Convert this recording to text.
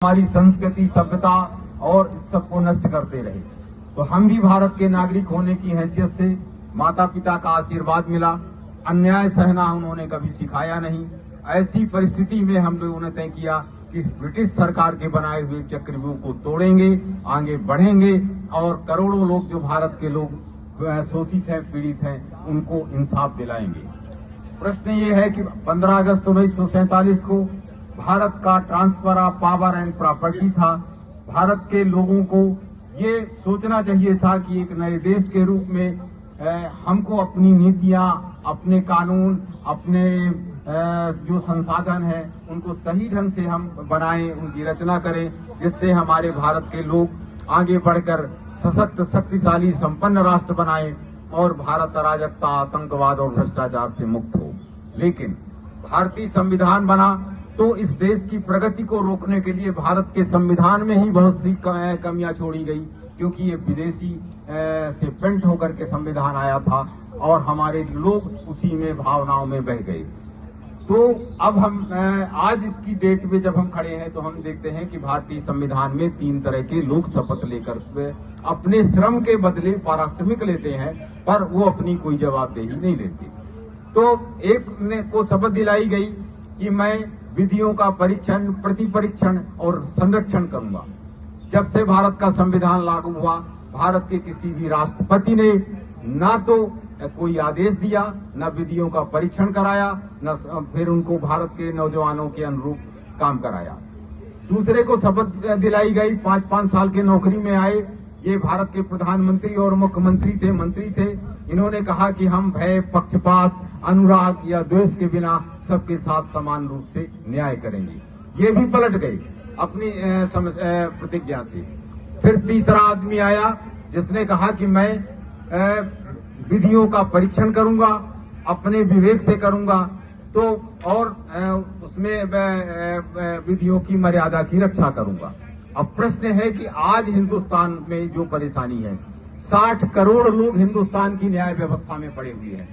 हमारी संस्कृति, सभ्यता और इस सबको नष्ट करते रहे। तो हम भी भारत के नागरिक होने की हैसियत से माता पिता का आशीर्वाद मिला, अन्याय सहना उन्होंने कभी सिखाया नहीं। ऐसी परिस्थिति में हम लोगों ने तय किया कि ब्रिटिश सरकार के बनाए हुए चक्रव्यूह को तोड़ेंगे, आगे बढ़ेंगे और करोड़ों लोग जो भारत के लोग शोषित हैं, पीड़ित हैं, उनको इंसाफ दिलाएंगे। प्रश्न ये है कि 15 अगस्त 1947 को भारत का transfer of power and property था। भारत के लोगों को ये सोचना चाहिए था कि एक नए देश के रूप में हमको अपनी नीतियां, अपने कानून, अपने जो संसाधन है उनको सही ढंग से हम बनाएं, उनकी रचना करें, जिससे हमारे भारत के लोग आगे बढ़कर सशक्त, शक्तिशाली, संपन्न राष्ट्र बनाएं और भारत अराजकता, आतंकवाद और भ्रष्टाचार से मुक्त हो। लेकिन भारतीय संविधान बना तो इस देश की प्रगति को रोकने के लिए भारत के संविधान में ही बहुत सी कमियां छोड़ी गई, क्योंकि ये विदेशी से पेंट होकर के संविधान आया था और हमारे लोग उसी में भावनाओं में बह गए। तो अब हम आज की डेट में जब हम खड़े हैं तो हम देखते हैं कि भारतीय संविधान में 3 तरह के लोग शपथ लेकर अपने श्रम के बदले पारिश्रमिक लेते हैं, पर वो अपनी कोई जवाबदेही नहीं लेते। तो एक को शपथ दिलाई गई कि मैं विधियों का परीक्षण, प्रतिपरीक्षण और संरक्षण करूंगा। जब से भारत का संविधान लागू हुआ, भारत के किसी भी राष्ट्रपति ने ना तो कोई आदेश दिया, न विधियों का परीक्षण कराया, न फिर उनको भारत के नौजवानों के अनुरूप काम कराया। दूसरे को शपथ दिलाई गई, 5-5 साल के नौकरी में आए, ये भारत के प्रधानमंत्री और मुख्यमंत्री थे, मंत्री थे। इन्होंने कहा कि हम भय, पक्षपात, अनुराग या द्वेष के बिना सबके साथ समान रूप से न्याय करेंगे। ये भी पलट गए अपनी प्रतिज्ञा से। फिर तीसरा आदमी आया जिसने कहा कि मैं विधियों का परीक्षण करूंगा, अपने विवेक से करूंगा, तो और उसमें विधियों की मर्यादा की रक्षा करूंगा। अब प्रश्न है कि आज हिंदुस्तान में जो परेशानी है, 60 करोड़ लोग हिंदुस्तान की न्याय व्यवस्था में पड़े हुए हैं।